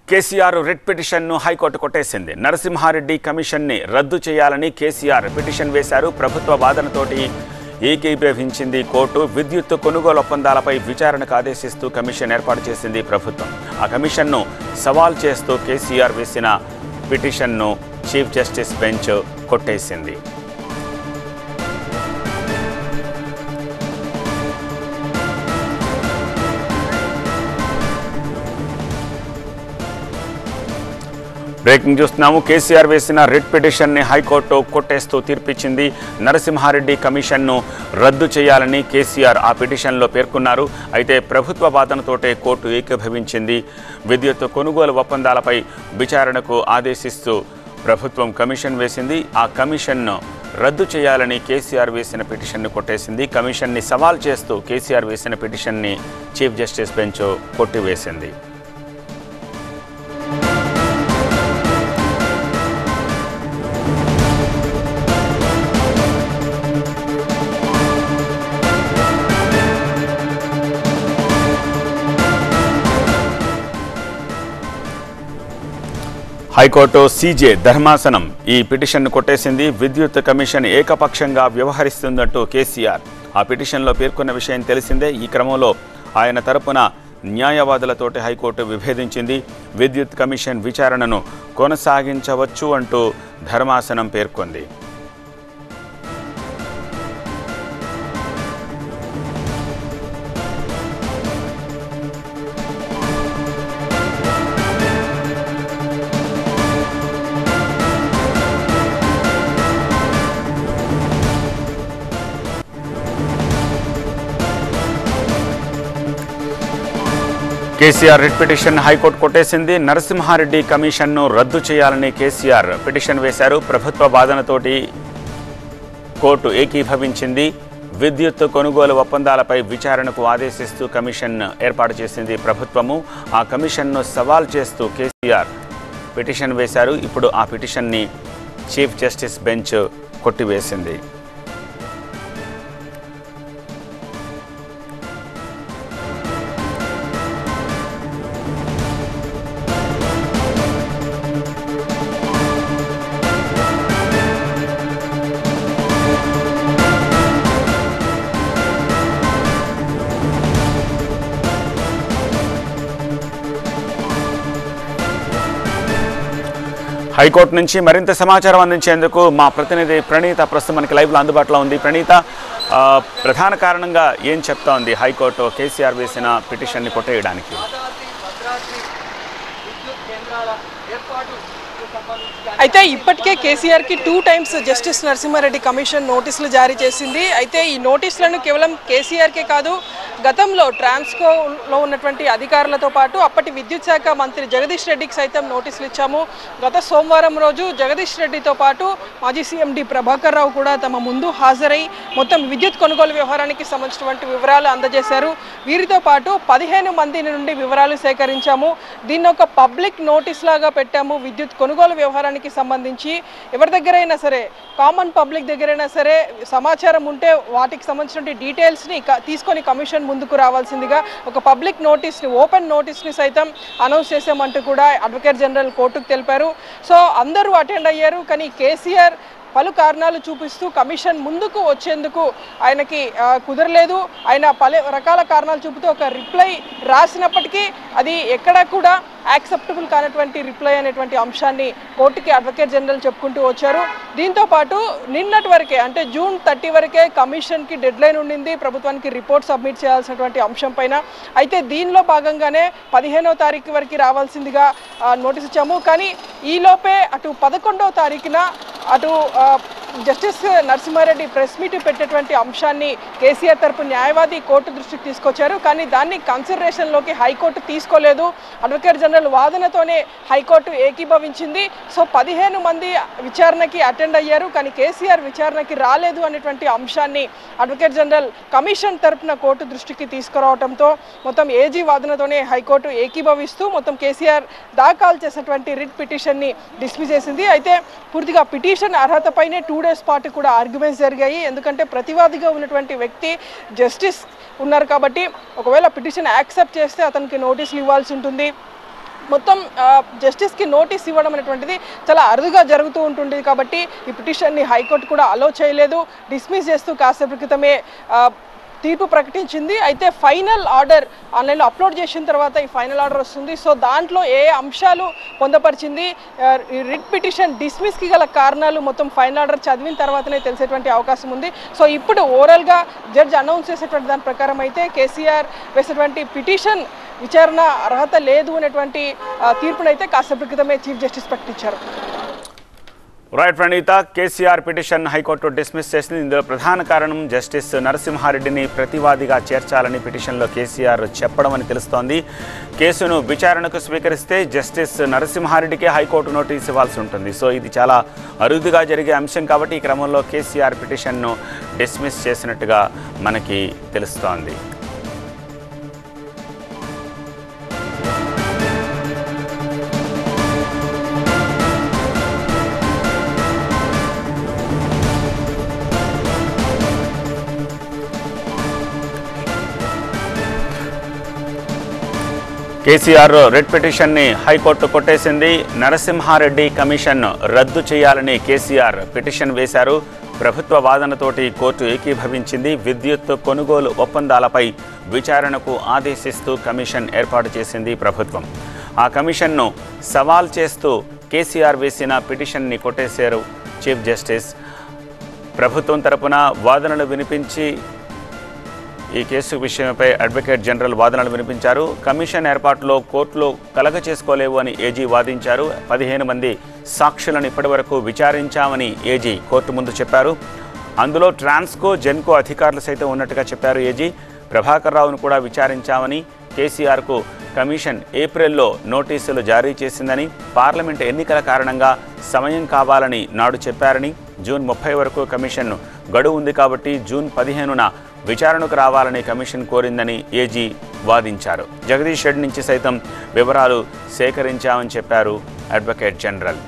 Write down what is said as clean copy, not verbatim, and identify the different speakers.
Speaker 1: KCR writ పిటిషన్ను high court కొట్టేసింది. నరసింహారెడ్డి కమిషన్ని రద్దు చేయాలని కేసీఆర్ పిటిషన్ వేశారు. ప్రభుత్వ వాదనతోటి ఏకీభవించింది కోర్టు. విద్యుత్ కొనుగోలు ఒప్పందాలపై విచారణకు ఆదేశిస్తూ కమిషన్ ఏర్పాటు చేసింది ప్రభుత్వం. ఆ కమిషన్ను సవాల్ చేస్తూ కేసీఆర్ వేసిన పిటిషన్ను చీఫ్ జస్టిస్ బెంచ్ కొట్టేసింది. బ్రేకింగ్ చూస్తున్నాము. కేసీఆర్ వేసిన రిట్ పిటిషన్ని హైకోర్టు కొట్టేస్తూ తీర్పిచ్చింది. నరసింహారెడ్డి కమిషన్ను రద్దు చేయాలని కేసీఆర్ ఆ పిటిషన్లో పేర్కొన్నారు. అయితే ప్రభుత్వ వాదనతోటే కోర్టు ఏకీభవించింది. విద్యుత్ కొనుగోలు ఒప్పందాలపై విచారణకు ఆదేశిస్తూ ప్రభుత్వం కమిషన్ వేసింది. ఆ కమిషన్ను రద్దు చేయాలని కేసీఆర్ వేసిన పిటిషన్ను కొట్టేసింది. కమిషన్ని సవాల్ చేస్తూ కేసీఆర్ వేసిన పిటిషన్ని చీఫ్ జస్టిస్ బెంచ్ కొట్టివేసింది. హైకోర్టు సీజే ధర్మాసనం ఈ పిటిషన్ను కొట్టేసింది. విద్యుత్ కమిషన్ ఏకపక్షంగా వ్యవహరిస్తుందంటూ కేసీఆర్ ఆ పిటిషన్లో పేర్కొన్న విషయం తెలిసిందే. ఈ క్రమంలో ఆయన తరపున న్యాయవాదులతోటి హైకోర్టు విభేదించింది. విద్యుత్ కమిషన్ విచారణను కొనసాగించవచ్చు అంటూ ధర్మాసనం పేర్కొంది. కేసీఆర్ రిట్ పిటిషన్ హైకోర్టు కొట్టేసింది. నరసింహారెడ్డి కమిషన్ను రద్దు చేయాలని కేసీఆర్ పిటిషన్ వేశారు. ప్రభుత్వ వాదనతోటి కోర్టు ఏకీభవించింది. విద్యుత్ కొనుగోలు ఒప్పందాలపై విచారణకు ఆదేశిస్తూ కమిషన్ ఏర్పాటు చేసింది ప్రభుత్వము. ఆ కమిషన్ను సవాల్ చేస్తూ కేసీఆర్ పిటిషన్ వేశారు. ఇప్పుడు ఆ పిటిషన్ని చీఫ్ జస్టిస్ బెంచ్ కొట్టివేసింది. హైకోర్టు నుంచి మరింత సమాచారం అందించేందుకు మా ప్రతినిధి ప్రణీత ప్రస్తుతం మనకి లైవ్లో అందుబాటులో ఉంది. ప్రణీత, ప్రధాన కారణంగా ఏం చెప్తా ఉంది హైకోర్టు కేసీఆర్ వేసిన పిటిషన్ని కొట్టేయడానికి?
Speaker 2: అయితే ఇప్పటికే కేసీఆర్కి 2 times జస్టిస్ నరసింహారెడ్డి కమిషన్ నోటీసులు జారీ చేసింది. అయితే ఈ నోటీసులను కేవలం కేసీఆర్కే కాదు, గతంలో ట్రాన్స్కోలో ఉన్నటువంటి అధికారులతో పాటు అప్పటి విద్యుత్ శాఖ మంత్రి జగదీష్ రెడ్డికి సైతం నోటీసులు ఇచ్చాము. గత సోమవారం రోజు జగదీష్ రెడ్డితో పాటు మాజీ సీఎం డి ప్రభాకర్ రావు కూడా తమ ముందు హాజరై మొత్తం విద్యుత్ కొనుగోలు వ్యవహారానికి సంబంధించినటువంటి వివరాలు అందజేశారు. వీరితో పాటు 15 మంది నుండి వివరాలు సేకరించాము. దీన్ని ఒక పబ్లిక్ నోటీస్ లాగా పెట్టాము. విద్యుత్ కొనుగోలు వ్యవహారానికి సంబంధించి ఎవరి దగ్గరైనా సరే, కామన్ పబ్లిక్ దగ్గరైనా సరే సమాచారం ఉంటే వాటికి సంబంధించిన డీటెయిల్స్ని తీసుకొని కమిషన్ ముందుకు రావాల్సిందిగా ఒక పబ్లిక్ నోటీస్ని, ఓపెన్ నోటీస్ని సైతం అనౌన్స్ చేసామంటూ కూడా అడ్వకేట్ జనరల్ కోర్టుకు తెలిపారు. సో అందరూ అటెండ్ అయ్యారు. కానీ కేసీఆర్ పలు కారణాలు చూపిస్తూ కమిషన్ ముందుకు వచ్చేందుకు ఆయనకి కుదరలేదు. ఆయన పలు రకాల కారణాలు చూపుతూ ఒక రిప్లై రాసినప్పటికీ అది ఎక్కడా కూడా యాక్సెప్టబుల్ కానటువంటి రిప్లై అనేటువంటి అంశాన్ని కోర్టుకి అడ్వకేట్ జనరల్ చెప్పుకుంటూ వచ్చారు. దీంతోపాటు నిన్నటి వరకే, అంటే June 30 వరకే కమిషన్కి డెడ్లైన్ ఉండింది ప్రభుత్వానికి రిపోర్ట్ సబ్మిట్ చేయాల్సినటువంటి అంశం పైన. అయితే దీనిలో భాగంగానే 15వ తారీఖు వరకు రావాల్సిందిగా నోటీస్ ఇచ్చాము. కానీ ఈలోపే అటు 11వ తారీఖున అటు జస్టిస్ నరసింహారెడ్డి ప్రెస్ మీట్ పెట్టేటువంటి అంశాన్ని కేసీఆర్ తరపు న్యాయవాది కోర్టు దృష్టికి తీసుకొచ్చారు. కానీ దాన్ని కన్సిడరేషన్లోకి హైకోర్టు తీసుకోలేదు. అడ్వకేట్ జనరల్ వాదనతోనే హైకోర్టు ఏకీభవించింది. సో 15 మంది విచారణకి అటెండ్ అయ్యారు. కానీ కేసీఆర్ విచారణకి రాలేదు అనేటువంటి అంశాన్ని అడ్వకేట్ జనరల్ కమిషన్ తరపున కోర్టు దృష్టికి తీసుకురావడంతో మొత్తం ఏజీ వాదనతోనే హైకోర్టు ఏకీభవిస్తూ మొత్తం కేసీఆర్ దాఖలు చేసినటువంటి రిట్ పిటిషన్ని డిస్మిస్ చేసింది. అయితే పూర్తిగా పిటిషన్ అర్హతపైనే 2 days పాటు కూడా ఆర్గ్యుమెంట్స్ జరిగాయి. ఎందుకంటే ప్రతివాదిగా ఉన్నటువంటి వ్యక్తి జస్టిస్ ఉన్నారు కాబట్టి ఒకవేళ పిటిషన్ యాక్సెప్ట్ చేస్తే అతనికి నోటీసులు ఇవ్వాల్సి ఉంటుంది. మొత్తం జస్టిస్కి నోటీస్ ఇవ్వడం అనేటువంటిది చాలా అరుదుగా జరుగుతూ ఉంటుంది కాబట్టి ఈ పిటిషన్ని హైకోర్టు కూడా అలో చేయలేదు, డిస్మిస్ చేస్తూ కాసేపు క్రితమే తీర్పు ప్రకటించింది. అయితే ఫైనల్ ఆర్డర్ ఆన్లైన్లో అప్లోడ్ చేసిన తర్వాత ఈ ఫైనల్ ఆర్డర్ వస్తుంది. సో దాంట్లో ఏ అంశాలు పొందపరిచింది, రిట్ పిటిషన్ డిస్మిస్కి గల కారణాలు మొత్తం ఫైనల్ ఆర్డర్ చదివిన తర్వాతనే తెలిసేటువంటి అవకాశం ఉంది. సో ఇప్పుడు ఓవరాల్గా జడ్జి అనౌన్స్ చేసేటువంటి దాని ప్రకారం అయితే కేసీఆర్ వేసేటువంటి పిటిషన్ విచారణ అర్హత లేదు అనేటువంటి తీర్పునైతే కాసేపు క్రితమే చీఫ్ జస్టిస్ ప్రకటించారు.
Speaker 1: Right Praneetha, KCR petition high court dismiss చేసింది. ఇందులో ప్రధాన కారణం జస్టిస్ నరసింహారెడ్డిని ప్రతివాదిగా చేర్చాలని పిటిషన్లో కేసీఆర్ చెప్పడం అని తెలుస్తోంది. కేసును విచారణకు స్వీకరిస్తే జస్టిస్ నరసింహారెడ్డికే హైకోర్టు నోటీస్ ఇవ్వాల్సి ఉంటుంది. సో ఇది చాలా అరుదుగా జరిగే అంశం కాబట్టి ఈ క్రమంలో కేసీఆర్ పిటిషన్ను డిస్మిస్ చేసినట్టుగా మనకి తెలుస్తోంది. కేసీఆర్ రెడ్ పిటిషన్ని హైకోర్టు కొట్టేసింది. నరసింహారెడ్డి కమిషన్ రద్దు చేయాలని కేసీఆర్ పిటిషన్ వేశారు. ప్రభుత్వ వాదనతోటి కోర్టు ఏకీభవించింది. విద్యుత్ కొనుగోలు ఒప్పందాలపై విచారణకు ఆదేశిస్తూ కమిషన్ ఏర్పాటు చేసింది ప్రభుత్వం. ఆ కమిషన్ను సవాల్ చేస్తూ కేసీఆర్ వేసిన పిటిషన్ని కొట్టేశారు చీఫ్ జస్టిస్. ప్రభుత్వం తరపున వాదనలు వినిపించి ఈ కేసు విషయంపై అడ్వకేట్ జనరల్ వాదనలు వినిపించారు. కమిషన్ ఏర్పాటులో కోర్టులో కలగ చేసుకోలేవు అని ఏజీ వాదించారు. 15 మంది సాక్షులను ఇప్పటివరకు విచారించామని ఏజీ కోర్టు ముందు చెప్పారు. అందులో ట్రాన్స్కో, జెన్కో అధికారులు సైతం ఉన్నట్టుగా చెప్పారు ఏజీ. ప్రభాకర్ రావును కూడా విచారించామని, కేసీఆర్కు కమిషన్ ఏప్రిల్లో నోటీసులు జారీ చేసిందని, పార్లమెంట్ ఎన్నికల కారణంగా సమయం కావాలని నాడు చెప్పారని, జూన్ 30 వరకు కమిషన్ గడువు ఉంది కాబట్టి జూన్ 15న విచారణకు రావాలని కమిషన్ కోరిందని ఏజీ వాదించారు. జగదీష్ రెడ్డి నుంచి సైతం వివరాలు సేకరించామని చెప్పారు అడ్వకేట్ జనరల్.